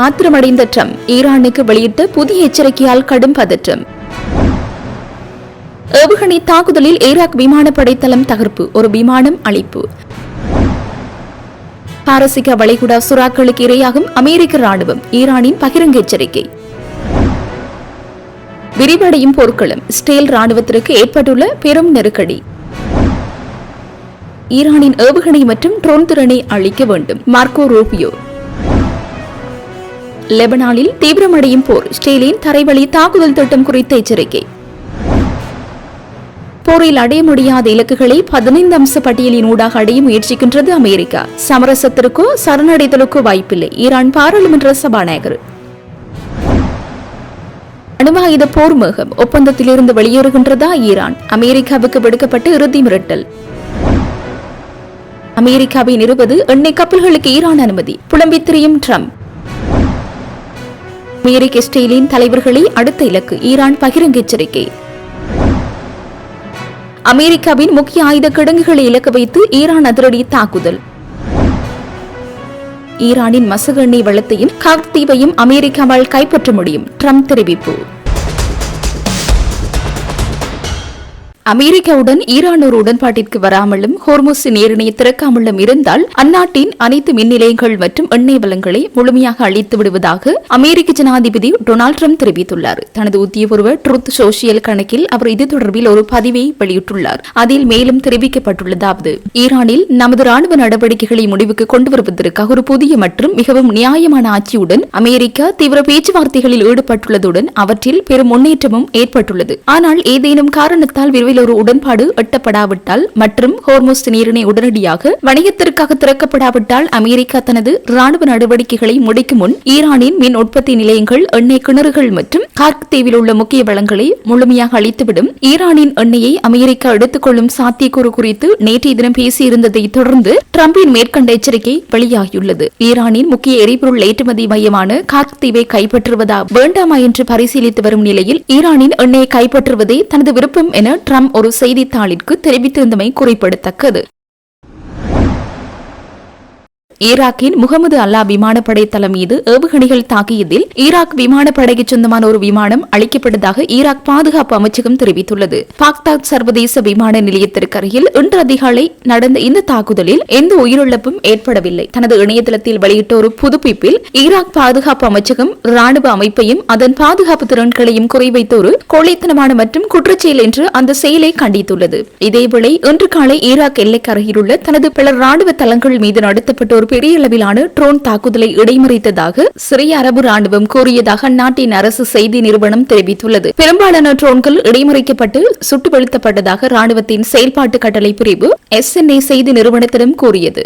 ஆத்திரமடைந்த ட்ரம்ப் ஈரானுக்கு வெளியிட்ட புதிய எச்சரிக்கையால் கடும் பதற்றம். ஏவுகணை தாக்குதலில் ஈராக் விமானப்படை தளம் தகர்ப்பு, ஒரு விமானம் அழிப்பு. பாரசீக வளைகுடா சுறாக்களுக்கு இரையாகும் அமெரிக்க ராணுவம், ஈரானின் பகிரங்க எச்சரிக்கை. விரிவடையும் போர்க்களம், இஸ்ரேல் ராணுவத்திற்கு ஏற்பட்டுள்ள பெரும் நெருக்கடி. ஈரானின் ஏவுகணை மற்றும் ட்ரோன் திறனை அழிக்க வேண்டும், மார்க்கோ ரூபியோ. லெபனானில் தீவிரமடையும் போர், இஸ்ரேலின் தரைவழி தாக்குதல் திட்டம் குறித்த எச்சரிக்கை. போரில் அடைய முடியாத இலக்குகளை 15 அம்ச பட்டியலின் ஊடாக அடைய முயற்சிக்கின்றது அமெரிக்கா. சமரசத்திற்கோ சரணடைதலுக்கோ வாய்ப்பில்லை, ஈரான் பாராளுமன்ற சபாநாயகர். அணுவாயுத போர் மேகம், ஒப்பந்தத்திலிருந்து வெளியேறுகின்றதா ஈரான்? அமெரிக்காவுக்கு விடுக்கப்பட்ட இறுதி மிரட்டல். அமெரிக்காவின் 20 எண்ணெய் கப்பல்களுக்கு ஈரான் அனுமதி, புலம்பித் திரியும் ட்ரம்ப். அமெரிக்க இஸ்ரேலின் தலைவர்களை அடுத்த இலக்கு, ஈரான் பகிரங்க எச்சரிக்கை. அமெரிக்காவின் முக்கிய ஆயுத கிடங்குகளை இலக்கு வைத்து ஈரான் அதிரடி தாக்குதல். ஈரானின் மசகு எண்ணெய் வளத்தையும் காக் தீவையும் அமெரிக்காவால் கைப்பற்ற முடியும், ட்ரம்ப் தெரிவிப்பு. அமெரிக்காவுடன் ஈரான் ஒரு உடன்பாட்டிற்கு வராமலும் ஹோர்முஸ் நீரிணையை திறக்காமலும் இருந்தால் அந்நாட்டின் அனைத்து மின் நிலையங்கள் மற்றும் எண்ணெய் வளங்களை முழுமையாக அழித்து விடுவதாக அமெரிக்க ஜனாதிபதி டொனால்டு ட்ரம்ப் தெரிவித்துள்ளார். தனது உத்தியபூர்வ ட்ரூத் சோசியல் கணக்கில் அவர் இது தொடர்பில் ஒரு பதிவை வெளியிட்டுள்ளார். அதில் மேலும் தெரிவிக்கப்பட்டுள்ளதாவது: ஈரானில் நமது ராணுவ நடவடிக்கைகளை முடிவுக்கு கொண்டு வருவதற்காக ஒரு புதிய மற்றும் மிகவும் நியாயமான ஆட்சியுடன் அமெரிக்கா தீவிர பேச்சுவார்த்தைகளில் ஈடுபட்டுள்ளதுடன் அவற்றில் பெரும் முன்னேற்றமும் ஏற்பட்டுள்ளது. ஆனால் ஏதேனும் காரணத்தால் விரைவில் ஒரு உடன்பாடு எட்டப்படாவிட்டால் மற்றும் ஹோர்முஸ் நீரிணை உடனடியாக வணிகத்திற்காக திறக்கப்படாவிட்டால் அமெரிக்கா தனது ராணுவ நடவடிக்கைகளை முடிக்கும் முன் ஈரானின் மின் உற்பத்தி நிலையங்கள், எண்ணெய் கிணறுகள் மற்றும் கார்க் தீவில் உள்ள முக்கிய வளங்களை முழுமையாக அழித்துவிடும். ஈரானின் எண்ணெயை அமெரிக்கா எடுத்துக்கொள்ளும் சாத்தியக்கூறு குறித்து நேற்றைய தினம் பேசியிருந்ததை தொடர்ந்து டிரம்பின் மேற்கண்ட எச்சரிக்கை வெளியாகியுள்ளது. ஈரானின் முக்கிய எரிபொருள் ஏற்றுமதி மையமான கார்க் தீவை கைப்பற்றுவதா வேண்டாமா என்று பரிசீலித்து வரும் நிலையில் ஈரானின் எண்ணெயை கைப்பற்றுவதே தனது விருப்பம் என ட்ரம்ப் ஒரு செய்தித்தாளிற்கு தெரிவித்திருந்தமை குறிப்பிடத்தக்கது. ஈராக்கின் முகமது அல்லா விமானப்படை தளம் மீது ஏவுகணைகள் தாக்கியதில் ஈராக் விமானப்படைக்கு சொந்தமான ஒரு விமானம் அளிக்கப்பட்டதாக ஈராக் பாதுகாப்பு அமைச்சகம் தெரிவித்துள்ளது. பாக்தாத் சர்வதேச விமான நிலையத்திற்கு அருகில் இன்று அதிகாலை நடந்த இந்த தாக்குதலில் எந்த உயிரிழப்பும் ஏற்படவில்லை. தனது இணையதளத்தில் வெளியிட்ட ஒரு புதுப்பிப்பில் ஈராக் பாதுகாப்பு அமைச்சகம் ராணுவ அமைப்பையும் அதன் பாதுகாப்பு திறன்களையும் குறைவைத்த ஒரு கோழைத்தனமான மற்றும் குற்றச்செயல் என்று அந்த செயலை கண்டித்துள்ளது. இதேவேளை இன்று காலை ஈராக் எல்லைக்கு அருகிலுள்ள தனது பல ராணுவ தளங்கள் மீது நடத்தப்பட்ட ஒரு பெரிய அளவிலான ட்ரோன் தாக்குதலை இடைமறித்ததாக சிரிய அரபு ராணுவம் கூறியதாக அந்நாட்டின் அரசு செய்தி நிறுவனம் தெரிவித்துள்ளது. பெரும்பாலான ட்ரோன்கள் இடைமறிக்கப்பட்டு சுட்டு வீழ்த்தப்பட்டதாக ராணுவத்தின் செயல்பாட்டு கட்டளை பிரிவு SNA செய்தி நிறுவனத்திடம் கூறியது.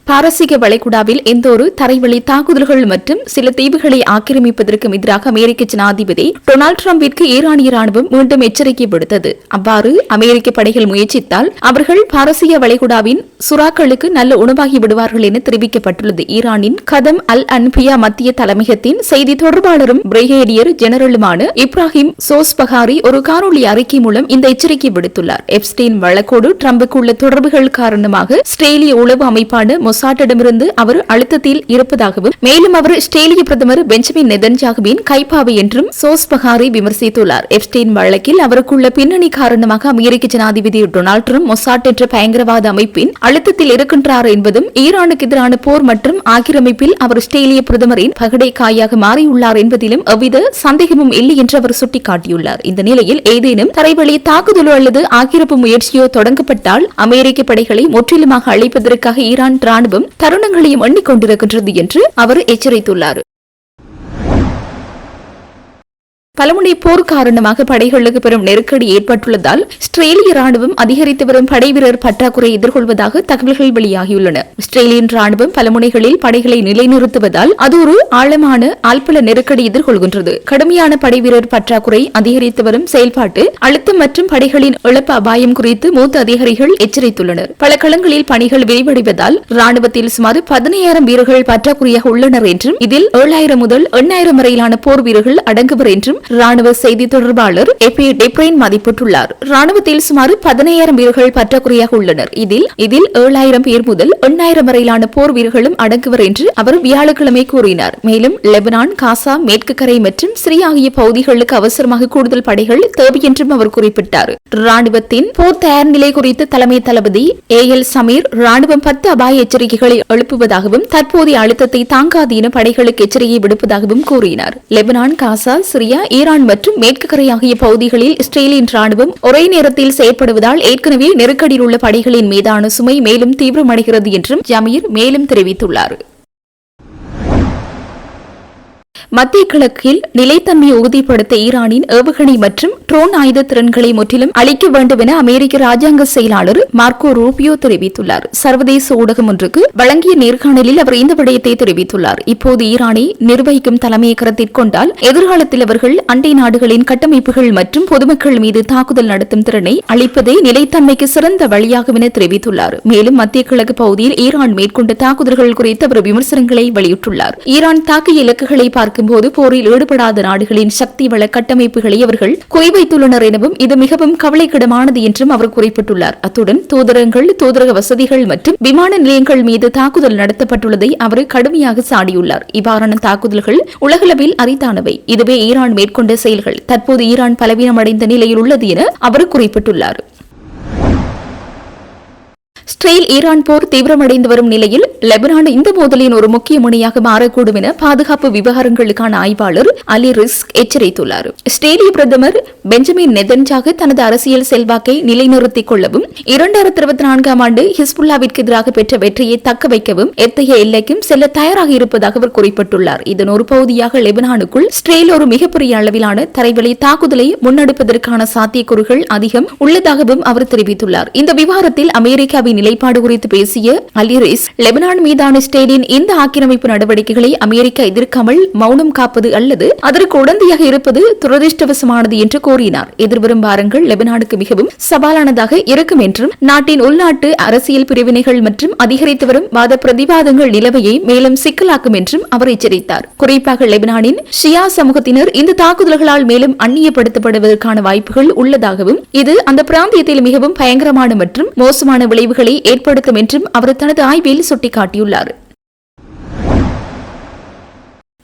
பாரசீக வளைகுடாவில் எந்த ஒரு தரைவழி தாக்குதல்கள் மற்றும் சில தீவுகளை ஆக்கிரமிப்பதற்கு எதிராக அமெரிக்க ஜனாதிபதி டொனால்டு டிரம்பிற்கு ஈரானிய ராணுவம் மீண்டும் எச்சரிக்கை விடுத்தது. அவ்வாறு அமெரிக்க படைகள் முயற்சித்தால் அவர்கள் பாரசீக வளைகுடாவின் சுறாக்களுக்கு நல்ல உணவாகி விடுவார்கள் என தெரிவிக்கப்பட்டுள்ளது. ஈரானின் கதம் அல் அன்பியா மத்திய தலைமையகத்தின் செய்தி தொடர்பாளரும் பிரிகேடியர் ஜெனரலுமான இப்ராஹிம் சோஸ்பகாரி ஒரு காணொலி அறிக்கை மூலம் இந்த எச்சரிக்கை விடுத்துள்ளார். எப்ஸ்டீன் வழக்கோடு டிரம்புக்கு உள்ள தொடர்புகள் காரணமாக இஸ்ரேலிய உளவு அமைப்பான மொசாட்டிடமிருந்து அவர் அழுத்தத்தில் இருப்பதாகவும் மேலும் அவர் இஸ்ரேலிய பிரதமர் பெஞ்சமின் நெதன்யாகுவின் கைப்பாவை என்றும் சோஸ்பகாரி விமர்சித்துள்ளார். எப்ஸ்டீன் வழக்கில் அவருக்குள்ள பின்னணி காரணமாக அமெரிக்க ஜனாதிபதி டொனால்டு ட்ரம்ப் மொசாட் என்ற பயங்கரவாத அமைப்பின் அழுத்தத்தில் இருக்கின்றார் என்பதும் ஈரானுக்கு எதிரான போர் மற்றும் ஆக்கிரமிப்பில் அவர் இஸ்ரேலிய பிரதமரின் பகடை காயாக மாறியுள்ளார் என்பதிலும் எவ்வித சந்தேகமும் இல்லை என்று அவர் சுட்டிக்காட்டியுள்ளார். இந்த நிலையில் ஏதேனும் தரைவழி தாக்குதலோ அல்லது ஆக்கிரமிப்பு முயற்சியோ தொடங்கப்பட்டால் அமெரிக்க படைகளை முற்றிலுமாக அழிப்பதற்காக ஈரான் ராணுவம் தருணங்களையும் எண்ணிக்கொண்டிருக்கின்றது என்று அவர் எச்சரித்துள்ளார். பலமுனை போர் காரணமாக படைகளுக்கு பெரும் நெருக்கடி ஏற்பட்டுள்ளதால் இஸ்ரேலிய ராணுவம் அதிகரித்து வரும் படைவீரர் பற்றாக்குறை எதிர்கொள்வதாக தகவல்கள் வெளியாகியுள்ளன. இஸ்ரேலியன் ராணுவம் பல முனைகளில் படைகளை நிலைநிறுத்துவதால் அது ஒரு ஆழமான ஆழ்பல நெருக்கடி எதிர்கொள்கின்றது. கடுமையான படைவீரர் பற்றாக்குறை, அதிகரித்து வரும் செயல்பாட்டு அழுத்தம் மற்றும் படைகளின் இழப்பு அபாயம் குறித்து மூத்த அதிகாரிகள் எச்சரித்துள்ளனர். பல களங்களில் பணிகள் விரிவடைவதால் ராணுவத்தில் சுமார் 15,000 வீரர்கள் பற்றாக்குறையாக உள்ளனர் என்றும் இதில் 7,000 முதல் 8,000 வரையிலான போர் வீரர்கள் அடங்குவர் என்றும் ராணுவ செய்தி தொடர்பாளர் எபி டெப்ரைன் மதிப்பிட்டுள்ளார். ராணுவத்தில் சுமார் 15,000 வீரர்கள் பற்றாக்குறையாக உள்ளனர். இதில் 7,000 பேர் முதல் 8,000 வரையிலான போர் வீரர்களும் அடங்குவர் என்று அவர் வியாழக்கிழமை கூறினார். மேலும் லெபனான், காசா, மேற்கு கரை மற்றும் சிரியா ஆகிய பகுதிகளுக்கு அவசரமாக கூடுதல் படைகள் தேவை என்றும் அவர் குறிப்பிட்டார். ராணுவத்தின் போர் தயார் நிலை குறித்து தலைமை தளபதி AL சமீர் ராணுவம் 10 அபாய எச்சரிக்கைகளை எழுப்புவதாகவும் தற்போதைய அழுத்தத்தை தாங்காது என படைகளுக்கு எச்சரிக்கை விடுப்பதாகவும் கூறினார். லெபனான், காசா, சிரியா, ஈரான் மற்றும் மேற்கு கரை ஆகிய பகுதிகளில் இஸ்ரேலின் ராணுவம் ஒரே நேரத்தில் செயற்படுவதால் ஏற்கனவே நெருக்கடியில் உள்ள படைகளின் மீதான சுமை மேலும் தீவிரமடைகிறது என்றும் ஜமீர் மேலும் தெரிவித்துள்ளார். மத்திய கிழக்கில் நிலைத்தன்மையை உறுதிப்படுத்த ஈரானின் ஏவுகணை மற்றும் ட்ரோன் ஆயுத திறன்களை முற்றிலும் அளிக்க வேண்டும் என அமெரிக்க ராஜாங்க செயலாளர் மார்க்கோ ரூபியோ தெரிவித்துள்ளார். சர்வதேச ஊடகம் ஒன்றுக்கு வழங்கிய நேர்காணலில் அவர் இந்த விடயத்தை தெரிவித்துள்ளார். இப்போது ஈரானை நிர்வகிக்கும் தலைமையை கருத்தில் கொண்டால் எதிர்காலத்தில் அவர்கள் அண்டை நாடுகளின் கட்டமைப்புகள் மற்றும் பொதுமக்கள் மீது தாக்குதல் நடத்தும் திறனை அளிப்பதே நிலைத்தன்மைக்கு சிறந்த வழியாகும் என தெரிவித்துள்ளார். மேலும் மத்திய கிழக்கு பகுதியில் ஈரான் மேற்கொண்ட தாக்குதல்கள் குறித்து அவர் விமர்சனங்களை வெளியிட்டுள்ளார். ஈரான் தாக்கிய இலக்குகளை பார்க்கும்போது போரில் ஈடுபடாத நாடுகளின் சக்தி வள கட்டமைப்புகளை அவர்கள் குறிவைத்துள்ளனர் எனவும் இது மிகவும் கவலைக்கிடமானது என்றும் அவர் குறிப்பிட்டுள்ளார். அத்துடன் தூதரகங்கள், தூதரக வசதிகள் மற்றும் விமான நிலையங்கள் மீது தாக்குதல் நடத்தப்பட்டுள்ளதை அவர் கடுமையாக சாடியுள்ளார். இவ்வாறான தாக்குதல்கள் உலகளவில் அரிதானவை. இதுவே ஈரான் மேற்கொண்ட செயல்கள். தற்போது ஈரான் பலவீனமடைந்த நிலையில் உள்ளது என அவர் குறிப்பிட்டுள்ளார். இஸ்ரேல் ஈரான் போர் தீவிரமடைந்து வரும் நிலையில் லெபனான் இந்த மோதலின் ஒரு முக்கிய முனையாக மாறக்கூடும் என பாதுகாப்பு விவகாரங்களுக்கான ஆய்வாளர் அலி ரிஸ்க் எச்சரித்துள்ளார். இஸ்ரேலிய பிரதமர் பெஞ்சமின் நெதன்யாகு தனது அரசியல் செல்வாக்கை நிலைநிறுத்திக் கொள்ளவும் 2024 ஆண்டு ஹிஸ்புல்லாவிற்கு எதிராக பெற்ற வெற்றியை தக்க வைக்கவும் எத்தகைய எல்லைக்கும் செல்ல தயாராக இருப்பதாக அவர் குறிப்பிட்டுள்ளார். இதன் ஒரு பகுதியாக லெபனானுக்குள் இஸ்ரேல் ஒரு மிகப்பெரிய அளவிலான தரைவழி தாக்குதலை முன்னெடுப்பதற்கான சாத்தியக்கூறுகள் அதிகம் உள்ளதாகவும் அவர் தெரிவித்துள்ளார். இந்த விவகாரத்தில் அமெரிக்காவின் நிலைப்பாடு குறித்து பேசிய அலிரிஸ், லெபனான் மீதான இஸ்ரேலின் இந்த ஆக்கிரமிப்பு நடவடிக்கைகளை அமெரிக்கா எதிர்க்காமல் மௌனம் காப்பது அல்லது அதற்கு உடந்தையாக இருப்பது துரதிருஷ்டவசமானது என்று கூறினார். எதிர்வரும் வாரங்கள் லெபனானுக்கு மிகவும் சவாலானதாக இருக்கும் என்றும் நாட்டின் உள்நாட்டு அரசியல் பிரிவினைகள் மற்றும் அதிகரித்து வரும் வாத பிரதிவாதங்கள் நிலைமையை மேலும் சிக்கலாக்கும் என்றும் அவர் எச்சரித்தார். குறிப்பாக லெபனானின் ஷியா சமூகத்தினர் இந்த தாக்குதல்களால் மேலும் அந்நியப்படுத்தப்படுவதற்கான வாய்ப்புகள் உள்ளதாகவும் இது அந்த பிராந்தியத்தில் மிகவும் பயங்கரமான மற்றும் மோசமான விளைவுகளை ஏற்படுத்தும் என்றும் அவர் தனது ஆய்வில் சுட்டிக்காட்டியுள்ளார்.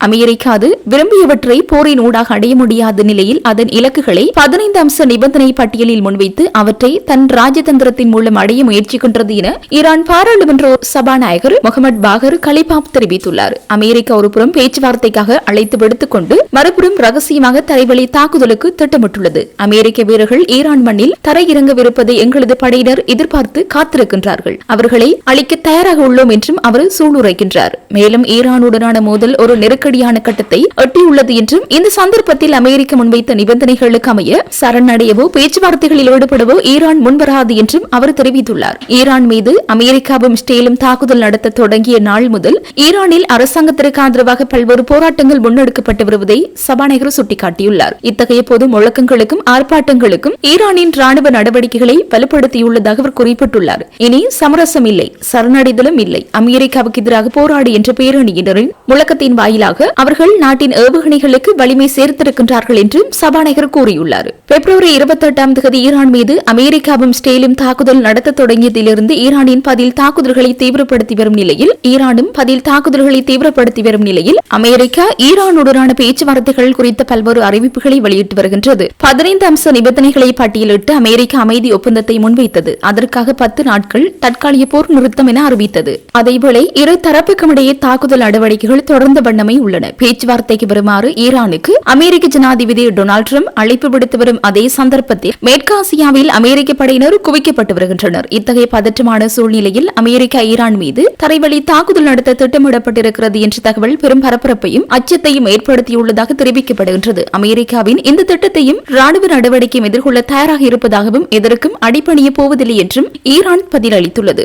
அமெரிக்கா அது விரும்பியவற்றை போரின் ஊடாக அடைய முடியாத நிலையில் அதன் இலக்குகளை 15 அம்ச நிபந்தனை பட்டியலில் முன்வைத்து அவற்றை தன் ராஜதந்திரத்தின் மூலம் அடைய முயற்சிக்கின்றது என ஈரான் பாராளுமன்ற சபாநாயகர் முகமது பாகர் கலிபாப் தெரிவித்துள்ளார். அமெரிக்கா ஒருபுறம் பேச்சுவார்த்தைக்காக அழைத்து விடுத்துக் கொண்டு மறுபுறம் ரகசியமாக தரைவழி தாக்குதலுக்கு திட்டமிட்டுள்ளது. அமெரிக்க வீரர்கள் ஈரான் மண்ணில் தரையிறங்கவிருப்பதை எங்களது படையினர் எதிர்பார்த்து காத்திருக்கின்றார்கள். அவர்களை அளிக்க தயாராக உள்ளோம் என்றும் அவர் சூளுரைக்கின்றார். மேலும் ஈரானுடனான மோதல் ஒரு நெருக்கடியான கட்டத்தை எட்டியுள்ளது என்றும் இந்த சந்தர்ப்பத்தில் அமெரிக்கா முன்வைத்த நிபந்தனைகளுக்கு அமைய சரணடையவோ பேச்சுவார்த்தைகளில் ஈடுபடவோ ஈரான் முன்வராது என்றும் அவர் தெரிவித்துள்ளார். ஈரான் மீது அமெரிக்காவும் இஸ்ரேலும் தாக்குதல் நடத்த தொடங்கிய நாள் முதல் ஈரானில் அரசாங்கத்திற்கு ஆதரவாக பல்வேறு போராட்டங்கள் முன்னெடுக்கப்பட்டு வருவதை சபாநாயகர் சுட்டிக்காட்டியுள்ளார். இத்தகைய பொது முழக்கங்களுக்கும் ஆர்ப்பாட்டங்களுக்கும் ஈரானின் ராணுவ நடவடிக்கைகளை வலுப்படுத்தியுள்ளதாக அவர் குறிப்பிட்டுள்ளார். இனி சமரசம் இல்லை, சரணடைதலும் இல்லை, அமெரிக்காவுக்கு எதிராக போராடு என்ற பேரணியினரின் முழக்கத்தின் வாயிலாக அவர்கள் நாட்டின் ஏவுகணைகளுக்கு வலிமை சேர்த்திருக்கின்றார்கள் என்றும் சபாநாயகர் கூறியுள்ளார். பிப்ரவரி 28 ஈரான் மீது அமெரிக்காவும் இஸ்ரேலும் தாக்குதல் நடத்த தொடங்கியதிலிருந்து ஈரானின் பதில் தாக்குதல்களை தீவிரப்படுத்தி வரும் நிலையில் அமெரிக்கா ஈரானுடனான பேச்சுவார்த்தைகள் குறித்த பல்வேறு அறிவிப்புகளை வெளியிட்டு வருகின்றது. 15 அம்ச நிபந்தனைகளை பட்டியலிட்டு அமெரிக்கா அமைதி ஒப்பந்தத்தை முன்வைத்தது. அதற்காக 10 நாட்கள் தற்காலிக போர் நிறுத்தம் என அறிவித்தது. அதேவேளை இரு தரப்புக்கும் இடையே தாக்குதல் நடவடிக்கைகள் தொடர்ந்த வண்ணமே உள்ளன. பேச்சுவார்த்தைக்கு வருமாறு ஈரானுக்கு அமெரிக்க ஜனாதிபதி டொனால்டு டிரம்ப் அழைப்பு விடுத்து வரும் அதே சந்தர்ப்பத்தில் மேற்காசியாவில் அமெரிக்க படையினர் குவிக்கப்பட்டு வருகின்றனர். இத்தகைய பதற்றமான சூழ்நிலையில் அமெரிக்கா ஈரான் மீது தரைவழி தாக்குதல் நடத்த திட்டமிடப்பட்டிருக்கிறது என்ற தகவல் பெரும் பரபரப்பையும் அச்சத்தையும் ஏற்படுத்தியுள்ளதாக தெரிவிக்கப்படுகின்றது. அமெரிக்காவின் இந்த திட்டத்தையும் ராணுவ நடவடிக்கையும் எதிர்கொள்ள தயாராக இருப்பதாகவும் எதற்கும் அடிபணிய போவதில்லை என்றும் ஈரான் பதிலளித்துள்ளது.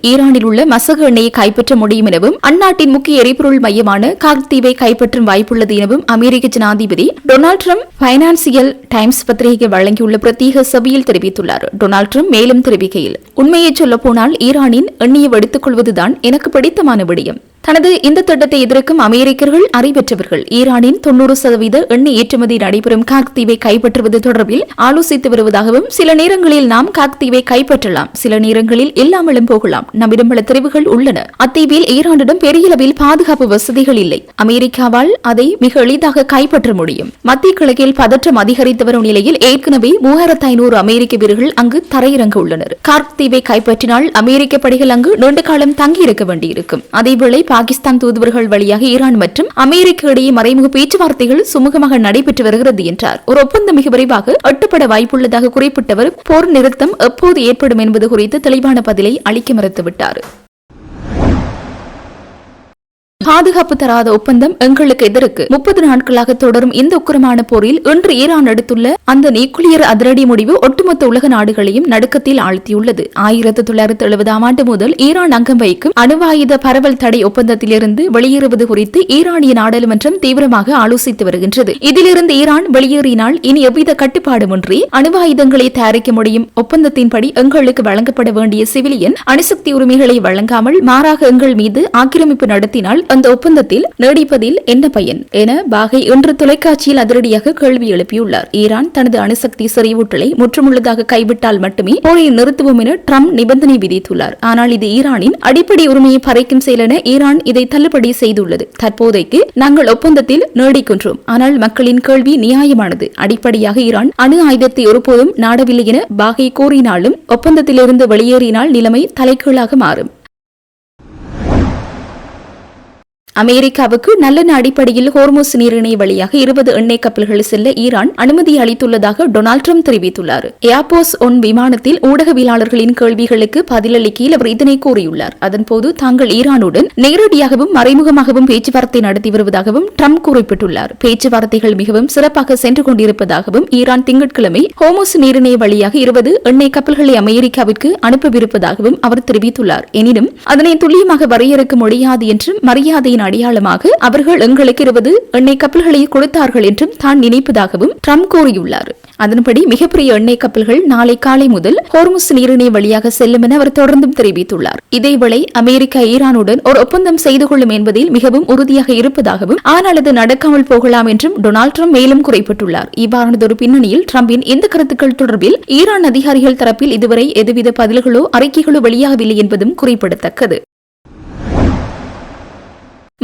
ஈரானில் உள்ள மசகு எண்ணெயை கைப்பற்ற முடியும் எனவும் அந்நாட்டின் முக்கிய எரிபொருள் மையமான கார்த்தீவை கைப்பற்றும் வாய்ப்புள்ளது எனவும் அமெரிக்க ஜனாதிபதி டொனால்டு டிரம்ப் பைனான்சியல் டைம்ஸ் பத்திரிகைக்கு வழங்கியுள்ள பிரத்யேக சபையில் தெரிவித்துள்ளார். டொனால்டு டிரம்ப் மேலும் தெரிவிக்கையில், உண்மையை சொல்லப்போனால் ஈரானின் எண்ணெயை வெடித்துக் கொள்வதுதான் எனக்கு பிடித்தமான விடயம். தனது இந்த திட்டத்தை எதிர்க்கும் அமெரிக்கர்கள் அறிவற்றவர்கள். ஈரானின் 90% எண்ணெய் ஏற்றுமதி நடைபெறும் காக் தீவை கைப்பற்றுவது தொடர்பில் ஆலோசித்து வருவதாகவும், சில நேரங்களில் நாம் காக் தீவை கைப்பற்றலாம், சில நேரங்களில் இல்லாமலும் போகலாம். நம்மிடம் பல தெரிவுகள் உள்ளன. அத்தீவில் ஈரானிடம் பெரிய அளவில் பாதுகாப்பு வசதிகள் இல்லை. அமெரிக்காவால் அதை மிக எளிதாக கைப்பற்ற முடியும். மத்திய கிழக்கில் பதற்றம் அதிகரித்து வரும் நிலையில் ஏற்கனவே 3500 அமெரிக்க வீரர்கள் அங்கு தரையிறங்க உள்ளனர். கார்க் தீவை கைப்பற்றினால் அமெரிக்க படைகள் அங்கு நீண்ட காலம் தங்கியிருக்க வேண்டியிருக்கும். அதேவேளை பாகிஸ்தான் தூதுவர்கள் வழியாக ஈரான் மற்றும் அமெரிக்க இடையே மறைமுக பேச்சுவார்த்தைகள் சுமூகமாக நடைபெற்று வருகிறது என்றார். ஒரு ஒப்பந்தம் மிக விரைவாக எட்டப்பட வாய்ப்புள்ளதாக குறிப்பிட்டவர் போர் நிறுத்தம் எப்போது ஏற்படும் என்பது குறித்து தெளிவான பதிலை அளிக்க மறுத்துவிட்டார். பாதுகாப்பு தராத ஒப்பந்தம் எங்களுக்கு எதிர்க்கு 30 நாட்களாக தொடரும் இந்த உக்கிரமான போரில் இன்று ஈரான் எடுத்துள்ள அந்த நியூக்ளியர் அதிரடி முடிவு ஒட்டுமொத்த உலக நாடுகளையும் நடுக்கத்தில் ஆழ்த்தியுள்ளது. 1970 ஆண்டு முதல் ஈரான் அங்கம் வகிக்கும் அணுவாயுத பரவல் தடை ஒப்பந்தத்திலிருந்து வெளியேறுவது குறித்து ஈரானிய நாடாளுமன்றம் தீவிரமாக ஆலோசித்து வருகின்றது. இதிலிருந்து ஈரான் வெளியேறினால் இனி எவ்வித கட்டுப்பாடுமின்றி அணுவாயுதங்களை தயாரிக்க முடியும். ஒப்பந்தத்தின்படி எங்களுக்கு வழங்கப்பட வேண்டிய சிவிலியன் அணுசக்தி உரிமைகளை வழங்காமல் மாறாக எங்கள் மீது ஆக்கிரமிப்பு நடத்தினால் அந்த ஒப்பந்தத்தில் நீடிப்பதில் என்ன பயன் என பாகை இன்று தொலைக்காட்சியில் அதிரடியாக கேள்வி எழுப்பியுள்ளார். ஈரான் தனது அணுசக்தி செறிவூட்டலை முற்றுமுழுதாக கைவிட்டால் மட்டுமே போரை நிறுத்துவோம் என ட்ரம்ப் நிபந்தனை விதித்துள்ளார். ஆனால் இது ஈரானின் அடிப்படை உரிமையை பறைக்கும் செயல் என ஈரான் இதை தள்ளுபடி செய்துள்ளது. தற்போதைக்கு நாங்கள் ஒப்பந்தத்தில் நீடிக்கின்றோம். ஆனால் மக்களின் கேள்வி நியாயமானது. அடிப்படையாக ஈரான் அணு ஆயுதத்தை ஒருபோதும் நாடவில்லை என பாகை கூறினாலும் ஒப்பந்தத்திலிருந்து வெளியேறினால் நிலைமை தலைகீழாக மாறும். அமெரிக்காவுக்கு நல்லெண்ண அடிப்படையில் ஹோர்முஸ் நீரிணை வழியாக 20 எண்ணெய் கப்பல்கள் செல்ல ஈரான் அனுமதி அளித்துள்ளதாக டொனால்ட் ட்ரம்ப் தெரிவித்துள்ளார். ஏர்போர்ஸ் 1 விமானத்தில் ஊடகவியலாளர்களின் கேள்விகளுக்கு பதிலளிக்கையில் அவர் இதனை கூறியுள்ளார். அதன்போது தாங்கள் ஈரானுடன் நேரடியாகவும் மறைமுகமாகவும் பேச்சுவார்த்தை நடத்தி வருவதாகவும் ட்ரம்ப் குறிப்பிட்டுள்ளார். பேச்சுவார்த்தைகள் மிகவும் சிறப்பாக சென்று கொண்டிருப்பதாகவும் ஈரான் திங்கட்கிழமை ஹோர்முஸ் நீரிணை வழியாக 20 எண்ணெய் கப்பல்களை அமெரிக்காவிற்கு அனுப்பவிருப்பதாகவும் அவர் தெரிவித்துள்ளார். எனினும் அதனை துல்லியமாக வரையறுக்க முடியாது என்றும் மரியாதையின் அடையாளமாக அவர்கள் எங்களுக்கு 20 எண்ணெய் கப்பல்களை கொடுத்தார்கள் என்றும் தான் நினைப்பதாகவும் ட்ரம்ப் கூறியுள்ளார். அதன்படி மிகப்பெரிய எண்ணெய் கப்பல்கள் நாளை காலை முதல் ஹோர்முஸ் நீரிணை வழியாக செல்லும் என அவர் தொடர்ந்தும் தெரிவித்துள்ளார். இதேவேளை அமெரிக்கா ஈரானுடன் ஒரு ஒப்பந்தம் செய்து கொள்ளும் என்பதில் மிகவும் உறுதியாக இருப்பதாகவும், ஆனால் அது நடக்காமல் போகலாம் என்றும் டொனால்ட் ட்ரம்ப் மேலும் குறிப்பிட்டுள்ளார். இவ்வாறானதொரு பின்னணியில் ட்ரம்பின் இந்த கருத்துக்கள் தொடர்பில் ஈரான் அதிகாரிகள் தரப்பில் இதுவரை எதுவித பதில்களோ அறிக்கைகளோ வெளியாகவில்லை என்பதும் குறிப்பிடத்தக்கது.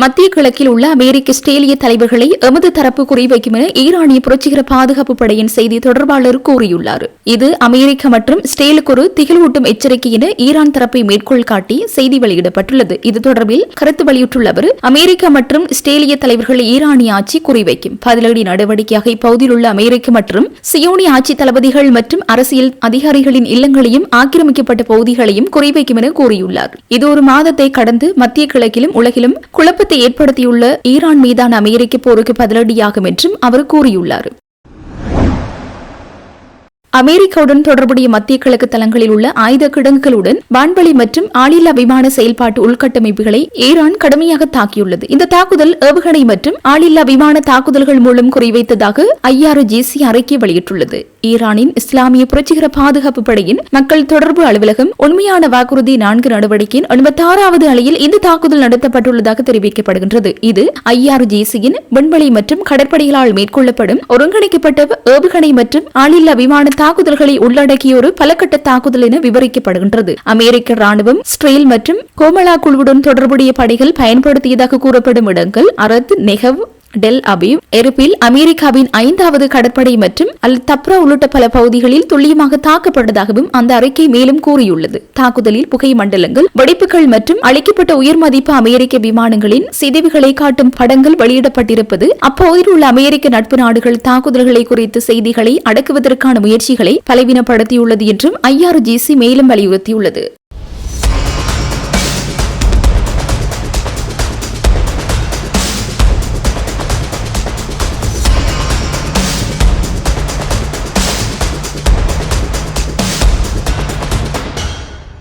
மத்திய கிழக்கில் உள்ள அமெரிக்க இஸ்ரேலிய தலைவர்களை எமது தரப்பு குறிவைக்கும் என ஈரானிய புரட்சிகர பாதுகாப்பு படையின் செய்தி தொடர்பாளர் கூறியுள்ளார். இது அமெரிக்கா மற்றும் இஸ்ரேலுக்கு ஒரு திகிலூட்டும் எச்சரிக்கை என ஈரான் தரப்பை மேற்கோள் காட்டி செய்தி வெளியிடப்பட்டுள்ளது. இது தொடர்பில் கருத்து வெளியிட்டுள்ள அவர், அமெரிக்கா மற்றும் இஸ்ரேலிய தலைவர்களை ஈரானிய ஆட்சி குறிவைக்கும் பதிலடி நடவடிக்கையாக இப்பகுதியில் உள்ள அமெரிக்க மற்றும் சியோனிய ஆட்சி தளபதிகள் மற்றும் அரசியல் அதிகாரிகளின் இல்லங்களையும் ஆக்கிரமிக்கப்பட்ட பகுதிகளையும் குறிவைக்கும் என கூறியுள்ளார். இது ஒரு மாதத்தை கடந்து மத்திய கிழக்கிலும் உலகிலும் குழப்பத்தை ஏற்படுத்தியுள்ள ஈரான் மீதான அமெரிக்க போருக்கு பதிலடியாகும் என்றும் அவர் கூறியுள்ளார். அமெரிக்காவுடன் தொடர்புடைய மத்திய கிழக்கு தளங்களில் உள்ள ஆயுத கிடங்குகளுடன் வான்வழி மற்றும் ஆளில்லா விமான செயல்பாட்டு உள்கட்டமைப்புகளை ஈரான் கடுமையாக தாக்கியுள்ளது. இந்த தாக்குதல் ஏவுகணை மற்றும் ஆளில்லா விமான தாக்குதல்கள் மூலம் குறிவைத்ததாக IRGC அறிக்கை வெளியிட்டுள்ளது. ஈரானின் இஸ்லாமிய புரட்சிகர பாதுகாப்பு படையின் மக்கள் தொடர்பு அலுவலகம் உண்மையான வாக்குறுதி 4 நடவடிக்கையின் 86வது அலையில் இந்த தாக்குதல் நடத்தப்பட்டுள்ளதாக தெரிவிக்கப்படுகின்றது. இது IRGC-யின் விண்வெளி மற்றும் கடற்படைகளால் மேற்கொள்ளப்படும் ஒருங்கிணைக்கப்பட்ட ஏவுகணை மற்றும் ஆளில்லா விமான தாக்குதல்களை உள்ளடக்கிய ஒரு பலகட்ட தாக்குதல் என விவரிக்கப்படுகின்றது. அமெரிக்க ராணுவம் இஸ்ரேல் மற்றும் கோமலா குழுவுடன் தொடர்புடைய படைகள் பயன்படுத்தியதாக கூறப்படும் இடங்கள் அரத், நெகவ், டெல் அபீவ், எர்பில், அமெரிக்காவின் 5வது கடற்படை மற்றும் அல் தப்ரா உள்ளிட்ட பல பகுதிகளில் துல்லியமாக தாக்கப்பட்டதாகவும் அந்த அறிக்கை மேலும் கூறியுள்ளது. தாக்குதலில் புகை மண்டலங்கள், வெடிப்புகள் மற்றும் அளிக்கப்பட்ட உயர்மதிப்பு அமெரிக்க விமானங்களின் சிதைவுகளை காட்டும் படங்கள் வெளியிடப்பட்டிருப்பது அப்பகுதியில் உள்ள அமெரிக்க நட்பு நாடுகள் தாக்குதல்களை குறித்த செய்திகளை அடக்குவதற்கான முயற்சிகளை பலவீனப்படுத்தியுள்ளது என்றும் IRGC மேலும் வலியுறுத்தியுள்ளது.